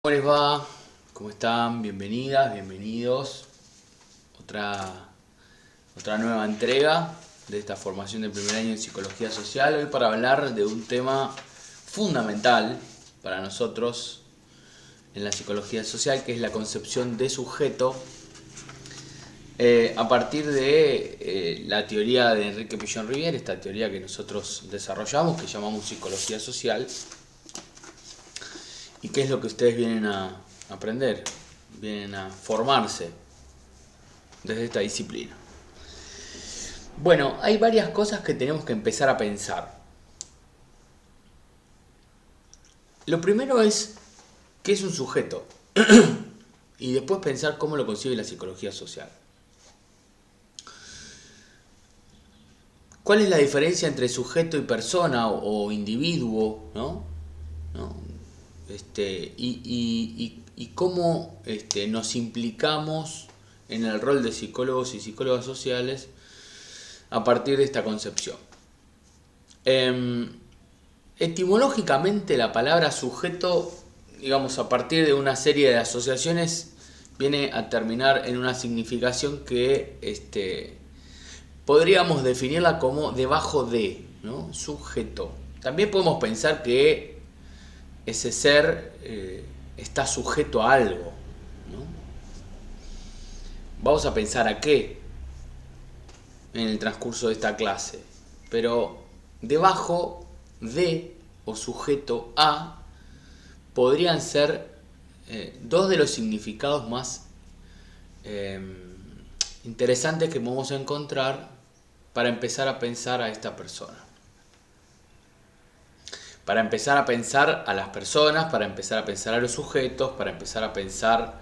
¿Cómo les va? ¿Cómo están? Bienvenidas, bienvenidos. Otra nueva entrega de esta formación de primer año en Psicología Social. Hoy para hablar de un tema fundamental para nosotros en la Psicología Social, que es la concepción de sujeto a partir de la teoría de Enrique Pillon-Rivière, esta teoría que nosotros desarrollamos, que llamamos Psicología Social. ¿Y qué es lo que ustedes vienen a aprender? Vienen a formarse desde esta disciplina. Bueno, hay varias cosas que tenemos que empezar a pensar. Lo primero es, ¿qué es un sujeto? Y después pensar cómo lo concibe la psicología social. ¿Cuál es la diferencia entre sujeto y persona o individuo? ¿No? Y cómo nos implicamos en el rol de psicólogos y psicólogas sociales a partir de esta concepción. Etimológicamente la palabra sujeto, digamos, a partir de una serie de asociaciones, viene a terminar en una significación que podríamos definirla como debajo de, ¿no? Sujeto. También podemos pensar que ese ser está sujeto a algo, ¿no? Vamos a pensar a qué en el transcurso de esta clase, pero debajo de o sujeto a podrían ser dos de los significados más interesantes que vamos a encontrar para empezar a pensar a esta persona. Para empezar a pensar a las personas, para empezar a pensar a los sujetos, para empezar a pensar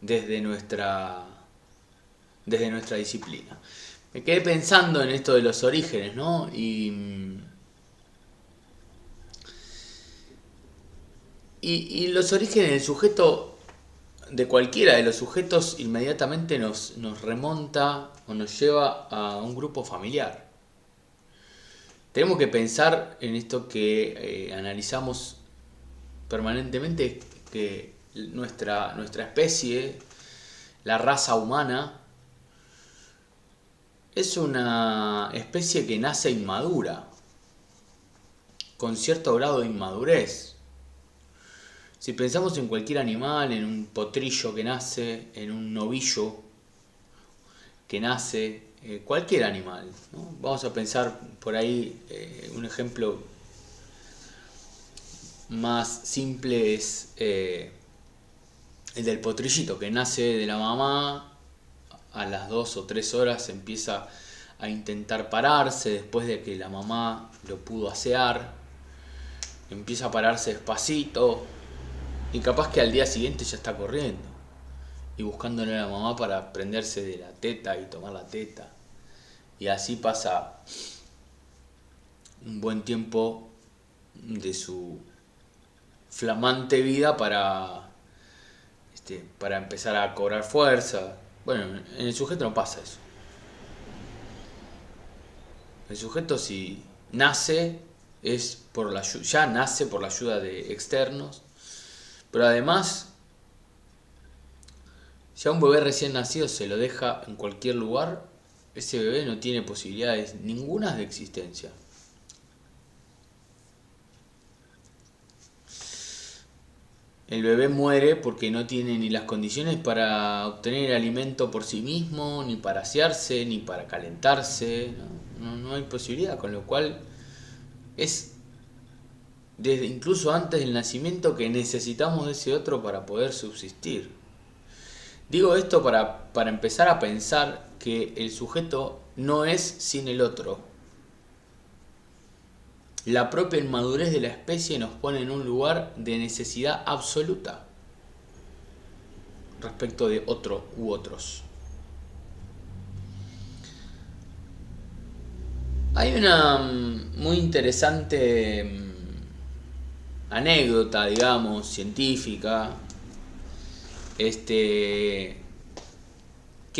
desde nuestra disciplina. Me quedé pensando en esto de los orígenes, ¿no? Y los orígenes del sujeto, de cualquiera de los sujetos, inmediatamente nos remonta o nos lleva a un grupo familiar. Tenemos que pensar en esto que analizamos permanentemente, que nuestra especie, la raza humana, es una especie que nace inmadura, con cierto grado de inmadurez. Si pensamos en cualquier animal, en un potrillo que nace, en un novillo que nace, cualquier animal, ¿no? Vamos a pensar por ahí, un ejemplo más simple es el del potrillito que nace de la mamá. A las 2 o 3 horas empieza a intentar pararse después de que la mamá lo pudo asear. Empieza a pararse despacito y capaz que al día siguiente ya está corriendo y buscándole a la mamá para prenderse de la teta y tomar la teta. Y así pasa un buen tiempo de su flamante vida para empezar a cobrar fuerza. Bueno, en el sujeto no pasa eso. El sujeto, si nace, ya nace por la ayuda de externos, pero además, si a un bebé recién nacido se lo deja en cualquier lugar, ese bebé no tiene posibilidades ninguna de existencia. El bebé muere porque no tiene ni las condiciones para obtener alimento por sí mismo, ni para asearse, ni para calentarse. No hay posibilidad, con lo cual es desde incluso antes del nacimiento que necesitamos de ese otro para poder subsistir. Digo esto para empezar a pensar que el sujeto no es sin el otro. La propia inmadurez de la especie nos pone en un lugar de necesidad absoluta respecto de otro u otros. Hay una muy interesante anécdota, digamos, científica, que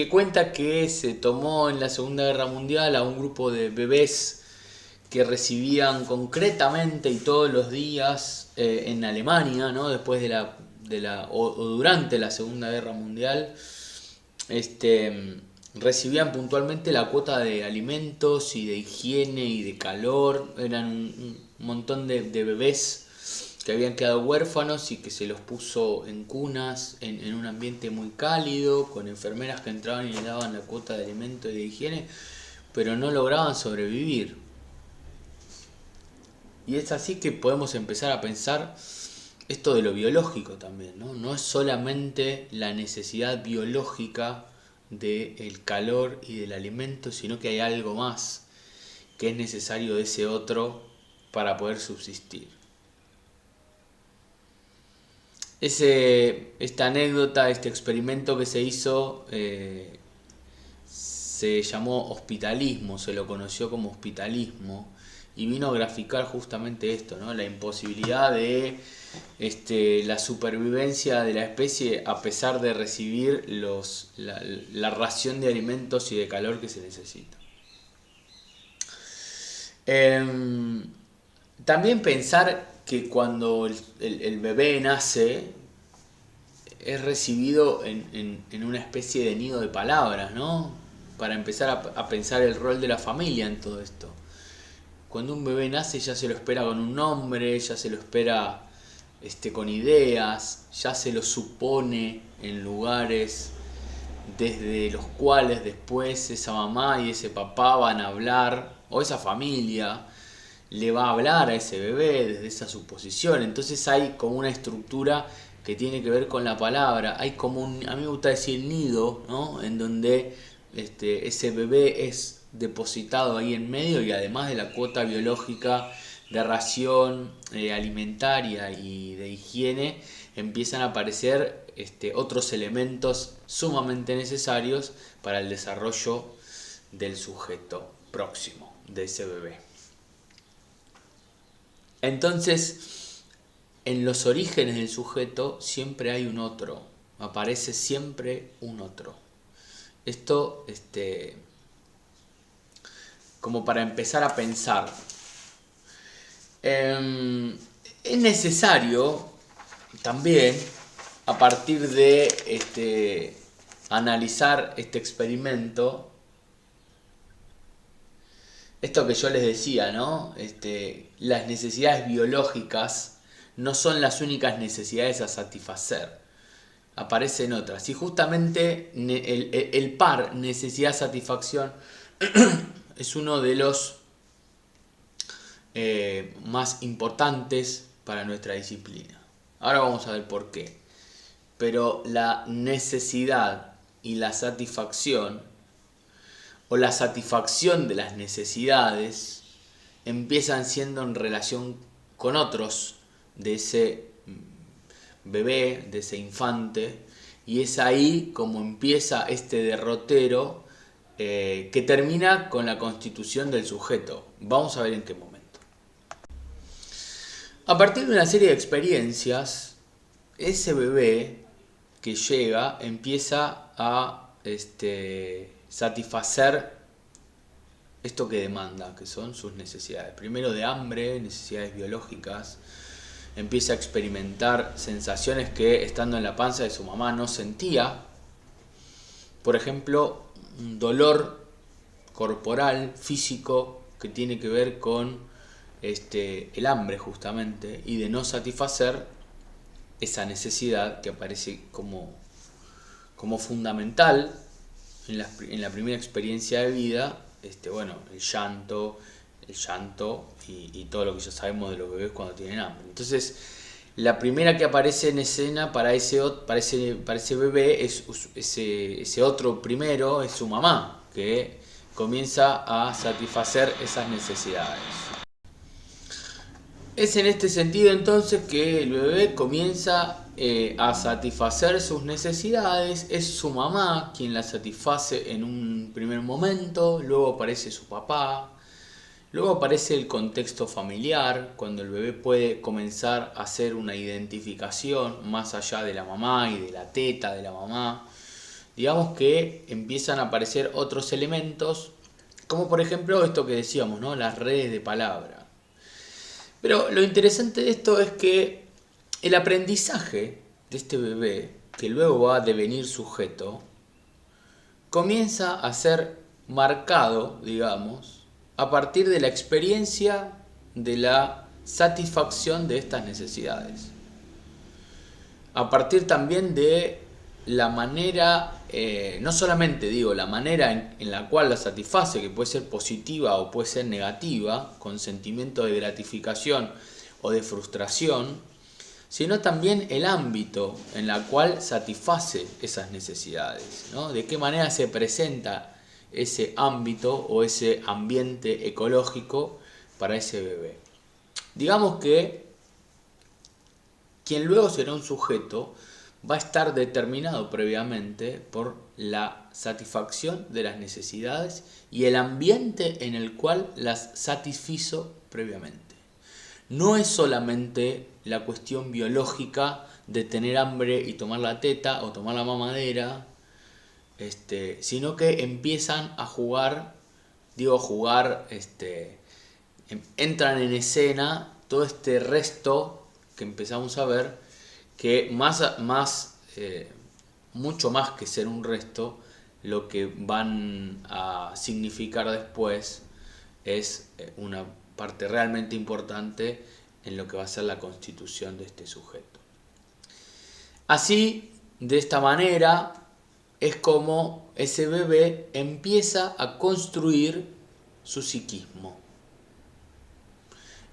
cuenta que se tomó en la Segunda Guerra Mundial a un grupo de bebés que recibían concretamente y todos los días en Alemania, ¿no? Después o durante la Segunda Guerra Mundial, recibían puntualmente la cuota de alimentos y de higiene y de calor. Eran un montón de bebés que habían quedado huérfanos y que se los puso en cunas, en un ambiente muy cálido, con enfermeras que entraban y les daban la cuota de alimento y de higiene, pero no lograban sobrevivir. Y es así que podemos empezar a pensar esto de lo biológico también, ¿no? No es solamente la necesidad biológica del calor y del alimento, sino que hay algo más que es necesario de ese otro para poder subsistir. Esta anécdota, este experimento que se hizo, se llamó hospitalismo, se lo conoció como hospitalismo, y vino a graficar justamente esto, ¿no? La imposibilidad de la supervivencia de la especie a pesar de recibir la ración de alimentos y de calor que se necesita. También pensar que cuando el bebé nace es recibido en una especie de nido de palabras, ¿no? Para empezar a pensar el rol de la familia en todo esto. Cuando un bebé nace ya se lo espera con un nombre, ya se lo espera con ideas, ya se lo supone en lugares desde los cuales después esa mamá y ese papá van a hablar, o esa familia le va a hablar a ese bebé desde esa suposición. Entonces hay como una estructura que tiene que ver con la palabra. Hay como a mí me gusta decir nido, ¿no? En donde ese bebé es depositado ahí en medio, y además de la cuota biológica de ración alimentaria y de higiene, empiezan a aparecer otros elementos sumamente necesarios para el desarrollo del sujeto próximo, de ese bebé. Entonces, en los orígenes del sujeto siempre hay un otro, aparece siempre un otro. Esto, como para empezar a pensar. Es necesario también, a partir de analizar este experimento, esto que yo les decía, ¿no? Las necesidades biológicas no son las únicas necesidades a satisfacer. Aparecen otras. Y justamente el par necesidad-satisfacción es uno de los más importantes para nuestra disciplina. Ahora vamos a ver por qué. Pero la necesidad y la satisfacción, o la satisfacción de las necesidades, empiezan siendo en relación con otros de ese bebé, de ese infante, y es ahí como empieza este derrotero que termina con la constitución del sujeto. Vamos a ver en qué momento. A partir de una serie de experiencias, ese bebé que llega empieza a satisfacer esto que demanda, que son sus necesidades. Primero de hambre, necesidades biológicas. Empieza a experimentar sensaciones que estando en la panza de su mamá no sentía. Por ejemplo, un dolor corporal, físico, que tiene que ver con el hambre justamente, y de no satisfacer esa necesidad que aparece como fundamental en la primera experiencia de vida. El llanto y todo lo que ya sabemos de los bebés cuando tienen hambre. Entonces, la primera que aparece en escena para ese bebé es ese otro primero, es su mamá, que comienza a satisfacer esas necesidades. Es en este sentido entonces que el bebé comienza a satisfacer sus necesidades. Es su mamá quien las satisface en un primer momento, luego aparece su papá, luego aparece el contexto familiar, cuando el bebé puede comenzar a hacer una identificación más allá de la mamá y de la teta de la mamá. Digamos que empiezan a aparecer otros elementos Como por ejemplo esto que decíamos, ¿no? Las redes de palabra. Pero lo interesante de esto es que el aprendizaje de este bebé, que luego va a devenir sujeto, comienza a ser marcado, digamos, a partir de la experiencia de la satisfacción de estas necesidades. A partir también de la manera, no solamente digo la manera en la cual la satisface, que puede ser positiva o puede ser negativa, con sentimiento de gratificación o de frustración, sino también el ámbito en el cual satisface esas necesidades, ¿no? De qué manera se presenta ese ámbito o ese ambiente ecológico para ese bebé. Digamos que quien luego será un sujeto va a estar determinado previamente por la satisfacción de las necesidades y el ambiente en el cual las satisfizo previamente. No es solamente la cuestión biológica de tener hambre y tomar la teta o tomar la mamadera, sino que empiezan a jugar, entran en escena todo este resto que empezamos a ver, que mucho más que ser un resto, lo que van a significar después es una parte realmente importante en lo que va a ser la constitución de este sujeto. Así, de esta manera, es como ese bebé empieza a construir su psiquismo.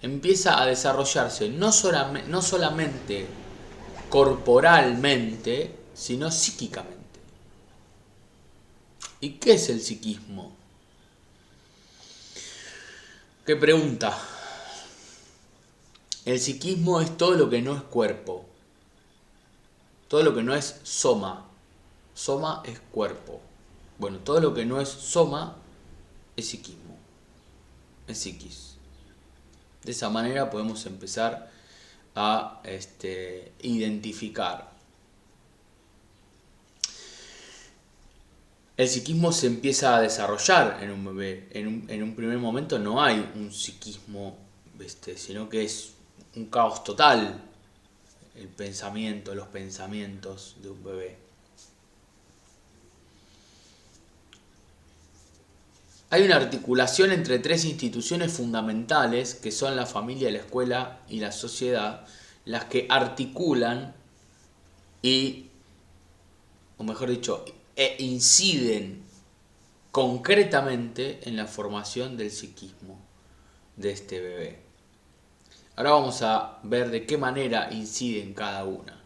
Empieza a desarrollarse no solamente corporalmente, sino psíquicamente. ¿Y qué es el psiquismo? ¿Qué pregunta? El psiquismo es todo lo que no es cuerpo, todo lo que no es soma. Soma es cuerpo. Bueno, todo lo que no es soma es psiquismo, es psiquis. De esa manera podemos empezar a identificar. El psiquismo se empieza a desarrollar en un bebé. En un primer momento no hay un psiquismo, sino que es un caos total el pensamiento, los pensamientos de un bebé. Hay una articulación entre tres instituciones fundamentales que son la familia, la escuela y la sociedad, las que articulan o mejor dicho, inciden concretamente en la formación del psiquismo de este bebé. Ahora vamos a ver de qué manera inciden cada una.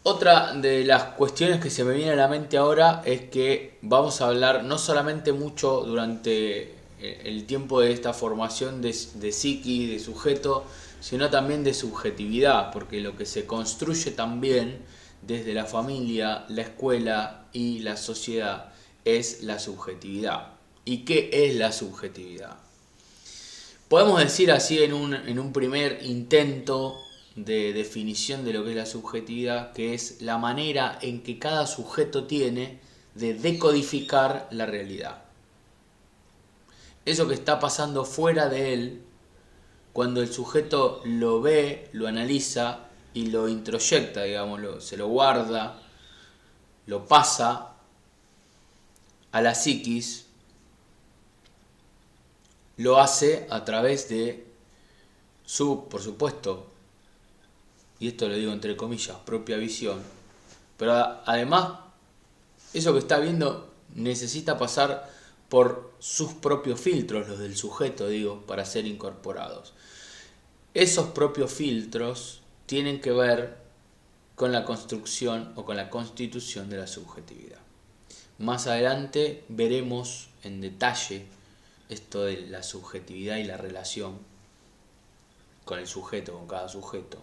Otra de las cuestiones que se me viene a la mente ahora es que vamos a hablar no solamente mucho durante el tiempo de esta formación de psiqui, de sujeto, sino también de subjetividad, porque lo que se construye también desde la familia, la escuela y la sociedad es la subjetividad. ¿Y qué es la subjetividad? Podemos decir así en un primer intento de definición de lo que es la subjetividad, que es la manera en que cada sujeto tiene de decodificar la realidad. Eso que está pasando fuera de él, cuando el sujeto lo ve, lo analiza y lo introyecta, se lo guarda, lo pasa a la psiquis, lo hace a través de su, por supuesto, y esto lo digo entre comillas, propia visión, pero además eso que está viendo necesita pasar por sus propios filtros, los del sujeto, para ser incorporados. Esos propios filtros tienen que ver con la construcción o con la constitución de la subjetividad. Más adelante veremos en detalle esto de la subjetividad y la relación con el sujeto, con cada sujeto.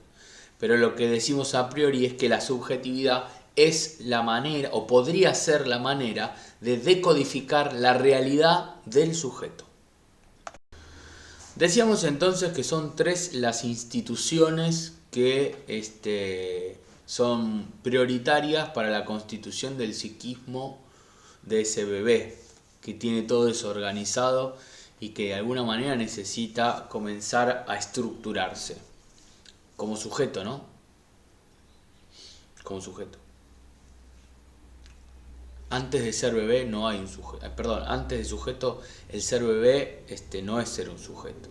Pero lo que decimos a priori es que la subjetividad es la manera, o podría ser la manera, de decodificar la realidad del sujeto. Decíamos entonces que son tres las instituciones que son prioritarias para la constitución del psiquismo de ese bebé que tiene todo desorganizado y que de alguna manera necesita comenzar a estructurarse como sujeto, ¿no? Como sujeto. Antes de ser bebé no hay un sujeto. Perdón, antes de sujeto, el ser bebé no es ser un sujeto.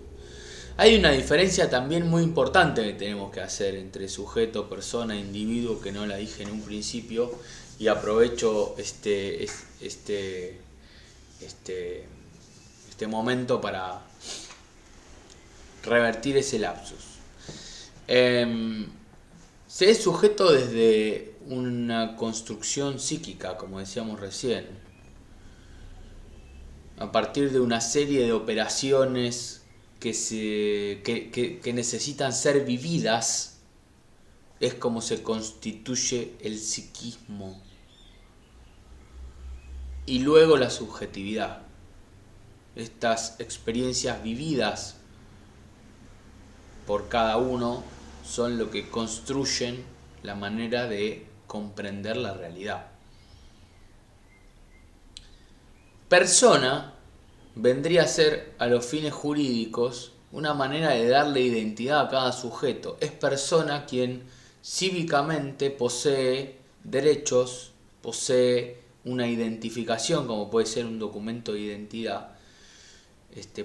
Hay una diferencia también muy importante que tenemos que hacer entre sujeto, persona, individuo, que no la dije en un principio, y aprovecho este momento para revertir ese lapsus. Se es sujeto desde una construcción psíquica, como decíamos recién, a partir de una serie de operaciones que necesitan ser vividas, es como se constituye el psiquismo. Y luego la subjetividad. Estas experiencias vividas por cada uno son lo que construyen la manera de comprender la realidad. Persona vendría a ser, a los fines jurídicos, una manera de darle identidad a cada sujeto. Es persona quien cívicamente posee derechos, posee una identificación, como puede ser un documento de identidad,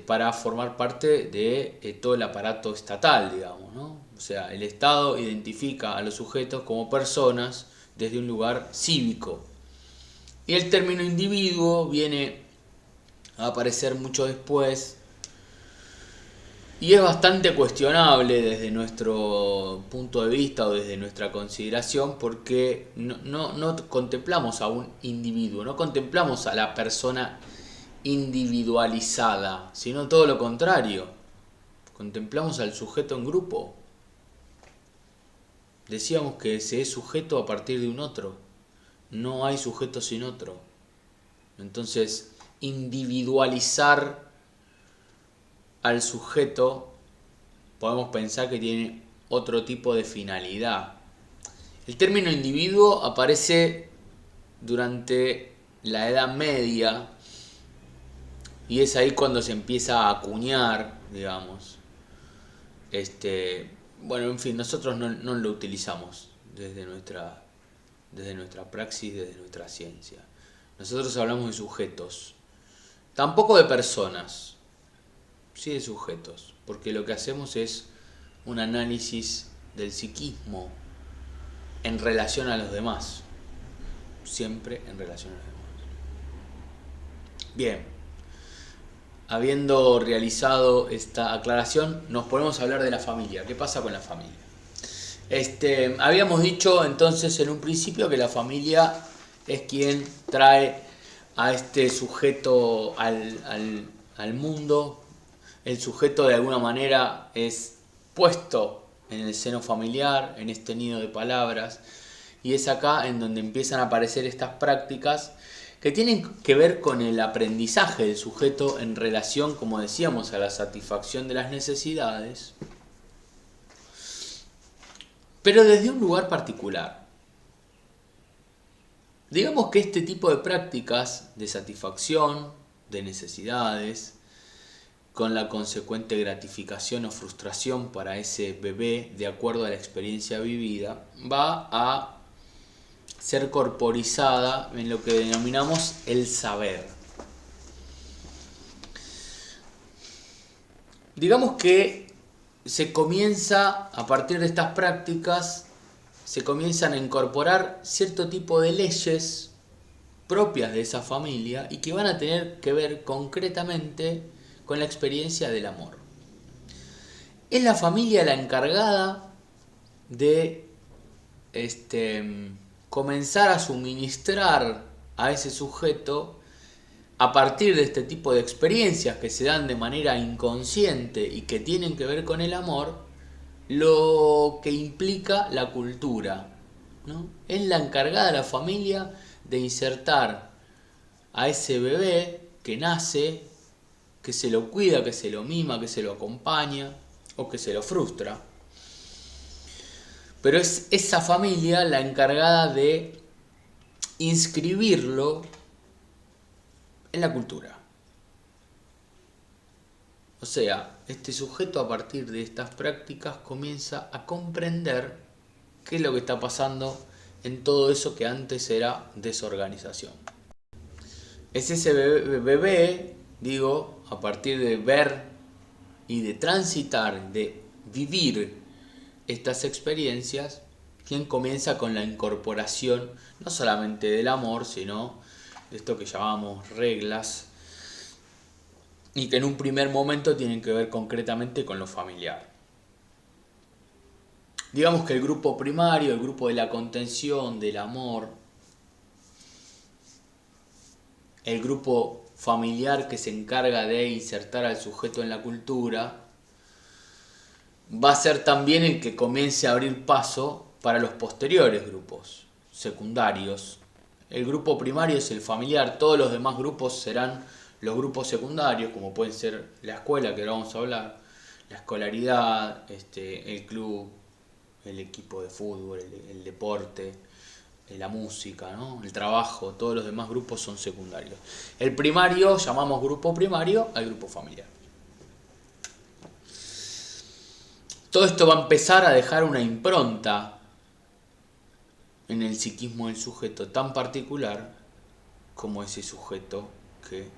para formar parte de todo el aparato estatal, digamos, ¿no? O sea, el Estado identifica a los sujetos como personas desde un lugar cívico. Y el término individuo viene a aparecer mucho después y es bastante cuestionable desde nuestro punto de vista o desde nuestra consideración, porque no contemplamos a un individuo, no contemplamos a la persona individualizada, sino todo lo contrario. Contemplamos al sujeto en grupo. Decíamos que se es sujeto a partir de un otro. No hay sujeto sin otro. Entonces, individualizar al sujeto, podemos pensar que tiene otro tipo de finalidad. El término individuo aparece durante la Edad Media y es ahí cuando se empieza a acuñar, digamos. Bueno, en fin, nosotros no lo utilizamos desde nuestra praxis, desde nuestra ciencia. Nosotros hablamos de sujetos, tampoco de personas, sí de sujetos, porque lo que hacemos es un análisis del psiquismo en relación a los demás, siempre en relación a los demás. Bien, habiendo realizado esta aclaración, nos ponemos a hablar de la familia. ¿Qué pasa con la familia? Habíamos dicho entonces en un principio que la familia es quien trae a este sujeto al mundo. El sujeto de alguna manera es puesto en el seno familiar, en este nido de palabras, y es acá en donde empiezan a aparecer estas prácticas que tienen que ver con el aprendizaje del sujeto en relación, como decíamos, a la satisfacción de las necesidades, pero desde un lugar particular. Digamos que este tipo de prácticas de satisfacción de necesidades, con la consecuente gratificación o frustración para ese bebé de acuerdo a la experiencia vivida, va a ser corporizada en lo que denominamos el saber. Digamos que se comienza, a partir de estas prácticas, se comienzan a incorporar cierto tipo de leyes propias de esa familia y que van a tener que ver concretamente con la experiencia del amor. Es la familia la encargada de comenzar a suministrar a ese sujeto, a partir de este tipo de experiencias que se dan de manera inconsciente y que tienen que ver con el amor, lo que implica la cultura, ¿no? Es la encargada de la familia de insertar a ese bebé que nace, que se lo cuida, que se lo mima, que se lo acompaña o que se lo frustra. Pero es esa familia la encargada de inscribirlo en la cultura. O sea, este sujeto a partir de estas prácticas comienza a comprender qué es lo que está pasando en todo eso que antes era desorganización. Es ese bebé, digo, a partir de ver y de transitar, de vivir estas experiencias, quien comienza con la incorporación no solamente del amor, sino de esto que llamamos reglas, y que en un primer momento tienen que ver concretamente con lo familiar. Digamos que el grupo primario, el grupo de la contención, del amor, el grupo familiar que se encarga de insertar al sujeto en la cultura, va a ser también el que comience a abrir paso para los posteriores grupos secundarios. El grupo primario es el familiar, todos los demás grupos serán los grupos secundarios, como pueden ser la escuela, que ahora vamos a hablar, la escolaridad, el club, el equipo de fútbol, el deporte, la música, ¿no? El trabajo, todos los demás grupos son secundarios. El primario, llamamos grupo primario al grupo familiar. Todo esto va a empezar a dejar una impronta en el psiquismo del sujeto tan particular como ese sujeto que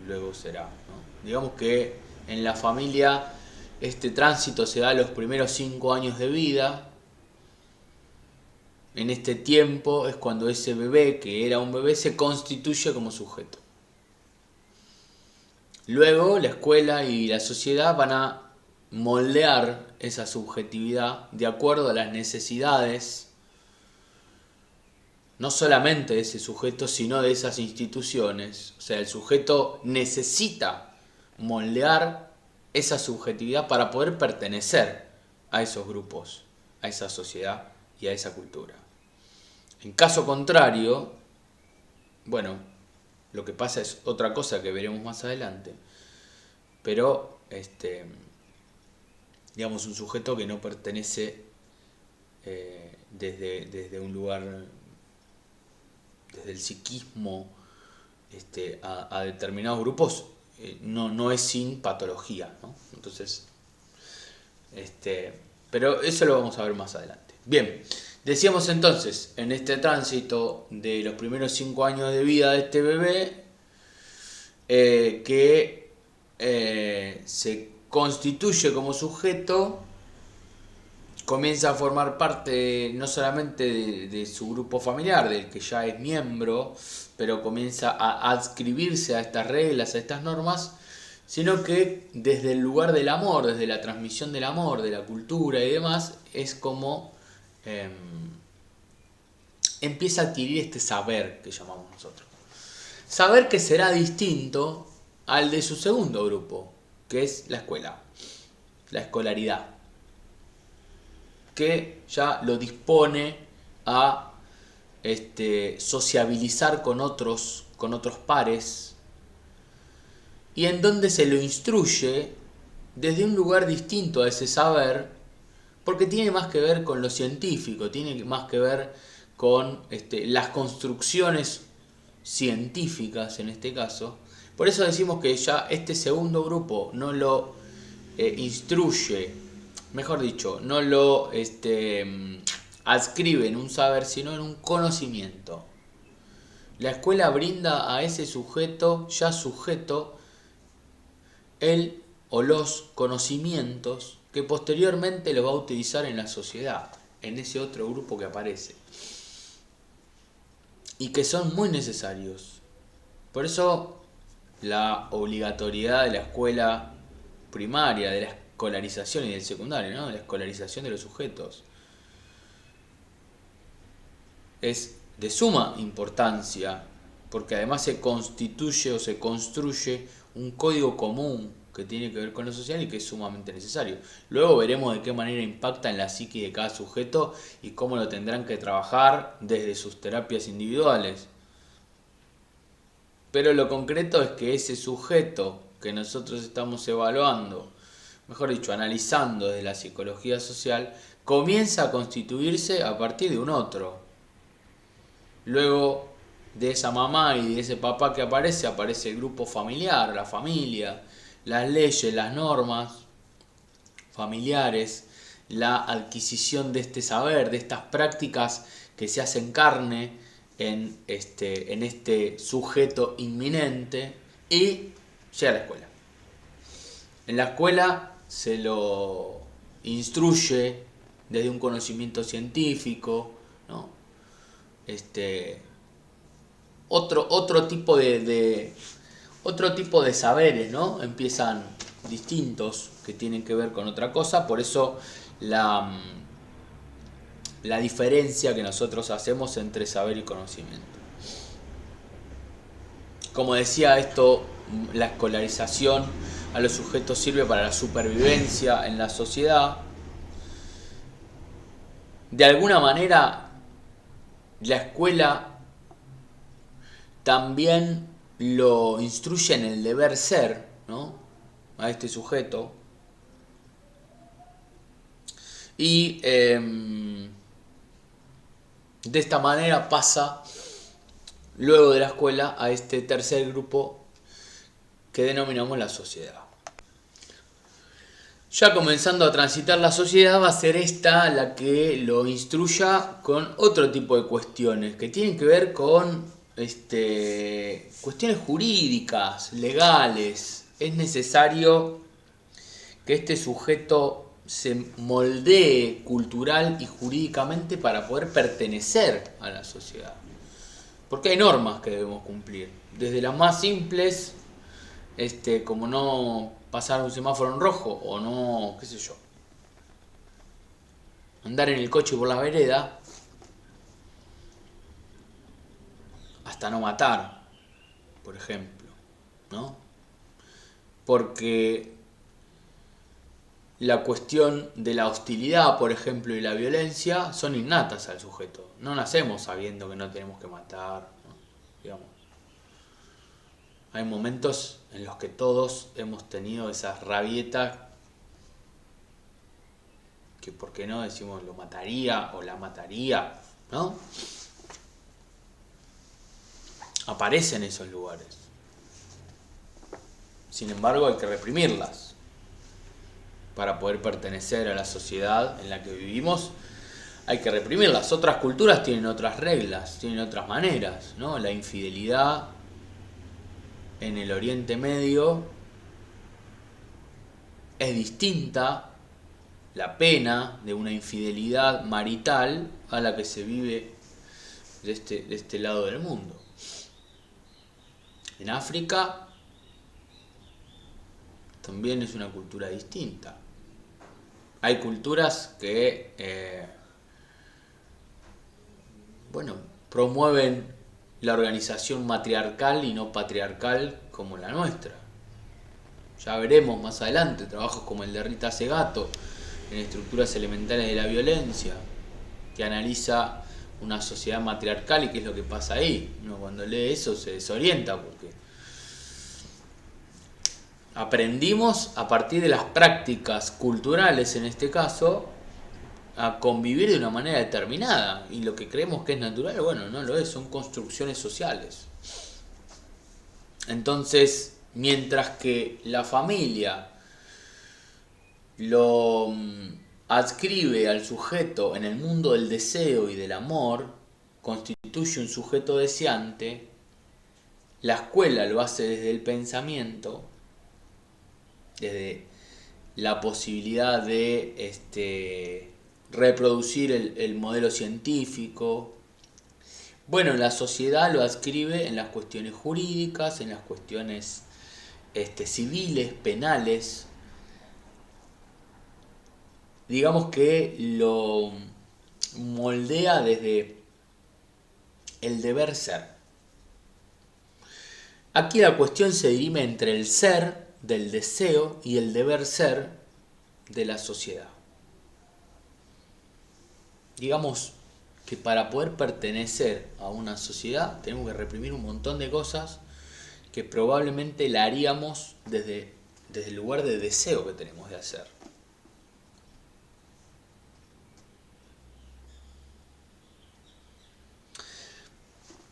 luego será, ¿no? Digamos que en la familia este tránsito se da los primeros 5 años de vida. En este tiempo es cuando ese bebé, que era un bebé, se constituye como sujeto. Luego la escuela y la sociedad van a moldear esa subjetividad de acuerdo a las necesidades, no solamente de ese sujeto, sino de esas instituciones. O sea, el sujeto necesita moldear esa subjetividad para poder pertenecer a esos grupos, a esa sociedad y a esa cultura. En caso contrario, bueno, lo que pasa es otra cosa que veremos más adelante, pero digamos un sujeto que no pertenece desde un lugar, desde el psiquismo a determinados grupos, no es sin patología, ¿no? Entonces, pero eso lo vamos a ver más adelante. Bien, decíamos entonces, en este tránsito de los primeros 5 años de vida de este bebé, que se constituye como sujeto, comienza a formar parte no solamente de su grupo familiar, del que ya es miembro, pero comienza a adscribirse a estas reglas, a estas normas, sino que desde el lugar del amor, desde la transmisión del amor, de la cultura y demás, es como empieza a adquirir este saber que llamamos nosotros. Saber que será distinto al de su segundo grupo, que es la escuela, la escolaridad, que ya lo dispone a sociabilizar con otros pares, y en donde se lo instruye desde un lugar distinto a ese saber, porque tiene más que ver con lo científico, tiene más que ver con las construcciones científicas en este caso. Por eso decimos que ya este segundo grupo no lo instruye, mejor dicho, no lo adscribe en un saber, sino en un conocimiento. La escuela brinda a ese sujeto, ya sujeto, el o los conocimientos que posteriormente los va a utilizar en la sociedad, en ese otro grupo que aparece, y que son muy necesarios. Por eso la obligatoriedad de la escuela primaria, de la escolarización y del secundario, ¿no? De la escolarización de los sujetos, es de suma importancia, porque además se constituye o se construye un código común que tiene que ver con lo social y que es sumamente necesario. Luego veremos de qué manera impacta en la psique de cada sujeto y cómo lo tendrán que trabajar desde sus terapias individuales. Pero lo concreto es que ese sujeto que nosotros estamos evaluando, mejor dicho, analizando desde la psicología social, comienza a constituirse a partir de un otro. Luego de esa mamá y de ese papá que aparece el grupo familiar, la familia, las leyes, las normas familiares, la adquisición de este saber, de estas prácticas que se hacen carne en este sujeto inminente, y llega a la escuela. En la escuela se lo instruye desde un conocimiento científico, ¿no? Otro tipo otro tipo de saberes, ¿no? Empiezan distintos que tienen que ver con otra cosa, por eso la diferencia que nosotros hacemos entre saber y conocimiento. Como decía, la escolarización a los sujetos sirve para la supervivencia en la sociedad. De alguna manera, la escuela también lo instruye en el deber ser, ¿no? A este sujeto. Y de esta manera pasa luego de la escuela a este tercer grupo que denominamos la sociedad. Ya comenzando a transitar la sociedad, va a ser esta la que lo instruya con otro tipo de cuestiones que tienen que ver con cuestiones jurídicas, legales. Es necesario que este sujeto se moldee cultural y jurídicamente para poder pertenecer a la sociedad. Porque hay normas que debemos cumplir, desde las más simples, como no pasar un semáforo en rojo, o no, qué sé yo, andar en el coche por la vereda, hasta no matar, por ejemplo, ¿no? Porque la cuestión de la hostilidad, por ejemplo, y la violencia son innatas al sujeto. No nacemos sabiendo que no tenemos que matar, ¿no? Digamos. Hay momentos en los que todos hemos tenido esas rabietas que, ¿por qué no decimos lo mataría o la mataría, ¿no? Aparecen esos lugares. Sin embargo, hay que reprimirlas para poder pertenecer a la sociedad en la que vivimos. Hay que reprimirlas. Otras culturas tienen otras reglas, tienen otras maneras, ¿no? La infidelidad en el Oriente Medio es distinta, la pena de una infidelidad marital, a la que se vive de este lado del mundo. En África también es una cultura distinta. Hay culturas que promueven la organización matriarcal y no patriarcal como la nuestra. Ya veremos más adelante trabajos como el de Rita Segato en estructuras elementales de la violencia, que analiza una sociedad matriarcal y qué es lo que pasa ahí. Uno cuando lee eso se desorienta porque aprendimos a partir de las prácticas culturales, en este caso, a convivir de una manera determinada, y lo que creemos que es natural, bueno, no lo es, son construcciones sociales. Entonces, mientras que la familia lo adscribe al sujeto en el mundo del deseo y del amor, constituye un sujeto deseante, la escuela lo hace desde el pensamiento, desde la posibilidad de reproducir el modelo científico. Bueno, la sociedad lo adscribe en las cuestiones jurídicas, en las cuestiones civiles, penales. Digamos que lo moldea desde el deber ser. Aquí la cuestión se dirime entre el ser del deseo y el deber ser de la sociedad. Digamos que para poder pertenecer a una sociedad tenemos que reprimir un montón de cosas que probablemente la haríamos desde el lugar de deseo que tenemos de hacer.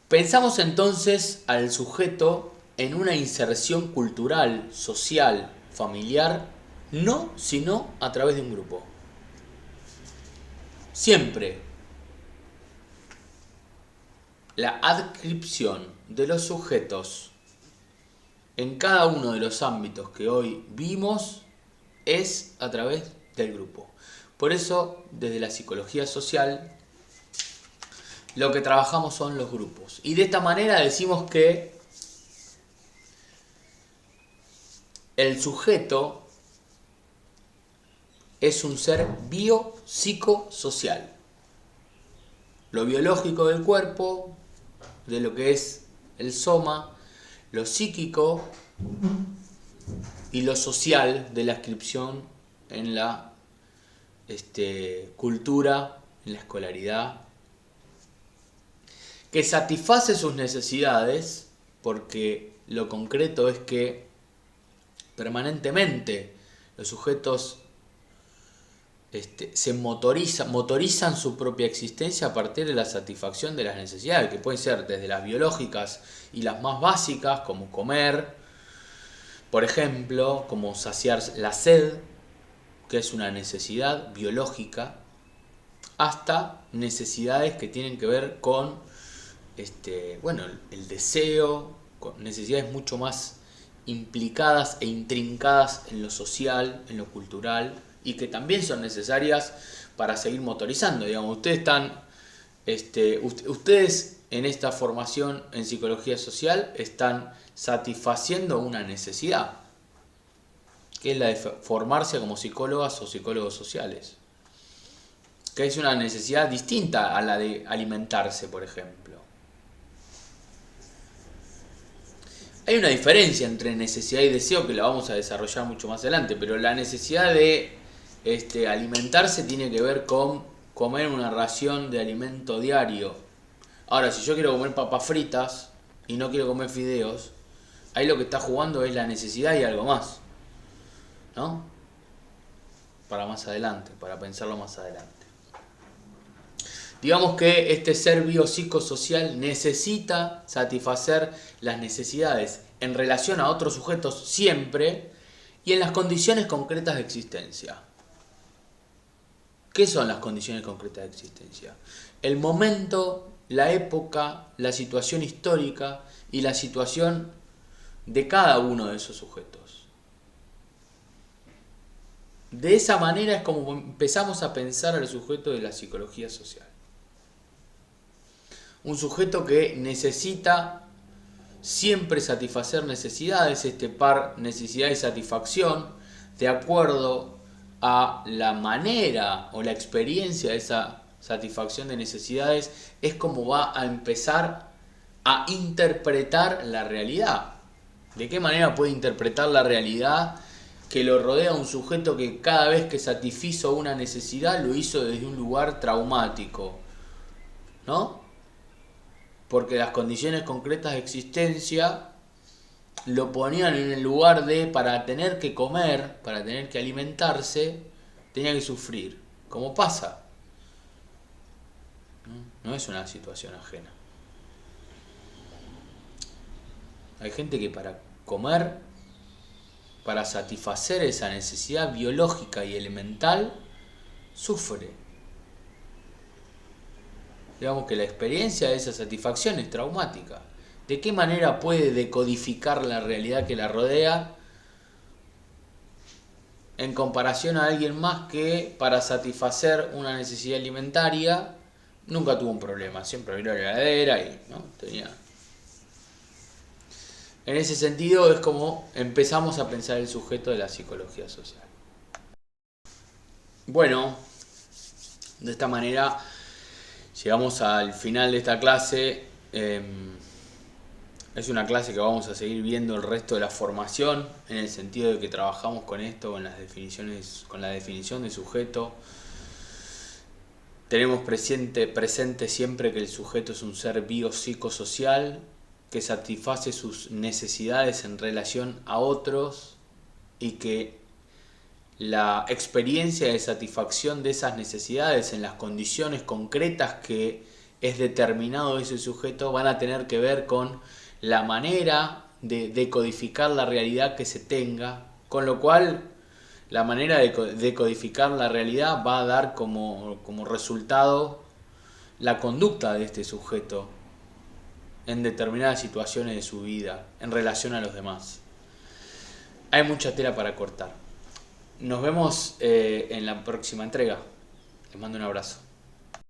Pensamos entonces al sujeto en una inserción cultural, social, familiar, no, sino a través de un grupo. Siempre la adscripción de los sujetos en cada uno de los ámbitos que hoy vimos es a través del grupo. Por eso, desde la psicología social, lo que trabajamos son los grupos. Y de esta manera decimos que el sujeto es un ser biopsicosocial. Lo biológico del cuerpo, de lo que es el soma, lo psíquico y lo social de la adscripción en la cultura, en la escolaridad, que satisface sus necesidades, porque lo concreto es que permanentemente los sujetos motorizan su propia existencia a partir de la satisfacción de las necesidades, que pueden ser desde las biológicas y las más básicas, como comer, por ejemplo, como saciar la sed, que es una necesidad biológica, hasta necesidades que tienen que ver con el deseo, con necesidades mucho más implicadas e intrincadas en lo social, en lo cultural, y que también son necesarias para seguir motorizando. Digamos, ustedes en esta formación en psicología social están satisfaciendo una necesidad, que es la de formarse como psicólogas o psicólogos sociales, que es una necesidad distinta a la de alimentarse, por ejemplo. Hay una diferencia entre necesidad y deseo que la vamos a desarrollar mucho más adelante, pero la necesidad de alimentarse tiene que ver con comer una ración de alimento diario. Ahora, si yo quiero comer papas fritas y no quiero comer fideos, ahí lo que está jugando es la necesidad y algo más, ¿no? Para más adelante, para pensarlo más adelante. Digamos que este ser biopsicosocial necesita satisfacer las necesidades en relación a otros sujetos siempre y en las condiciones concretas de existencia. ¿Qué son las condiciones concretas de existencia? El momento, la época, la situación histórica y la situación de cada uno de esos sujetos. De esa manera es como empezamos a pensar al sujeto de la psicología social. Un sujeto que necesita siempre satisfacer necesidades, este par necesidad y satisfacción, de acuerdo a la manera o la experiencia de esa satisfacción de necesidades, es como va a empezar a interpretar la realidad. ¿De qué manera puede interpretar la realidad que lo rodea un sujeto que cada vez que satisfizo una necesidad lo hizo desde un lugar traumático? ¿No? Porque las condiciones concretas de existencia lo ponían en el lugar de, para tener que comer, para tener que alimentarse, tenía que sufrir. ¿Cómo pasa? No es una situación ajena. Hay gente que para comer, para satisfacer esa necesidad biológica y elemental, sufre. Digamos que la experiencia de esa satisfacción es traumática. ¿De qué manera puede decodificar la realidad que la rodea en comparación a alguien más que para satisfacer una necesidad alimentaria nunca tuvo un problema? Siempre abrió la heladera y ¿no? tenía. En ese sentido es como empezamos a pensar el sujeto de la psicología social. Bueno, de esta manera llegamos al final de esta clase. Es una clase que vamos a seguir viendo el resto de la formación, en el sentido de que trabajamos con esto, con las definiciones, con la definición de sujeto. Tenemos presente siempre que el sujeto es un ser biopsicosocial que satisface sus necesidades en relación a otros y que la experiencia de satisfacción de esas necesidades en las condiciones concretas que es determinado ese sujeto, van a tener que ver con la manera de decodificar la realidad que se tenga, con lo cual la manera de decodificar la realidad va a dar como resultado la conducta de este sujeto en determinadas situaciones de su vida, en relación a los demás. Hay mucha tela para cortar. Nos vemos en la próxima entrega. Les mando un abrazo.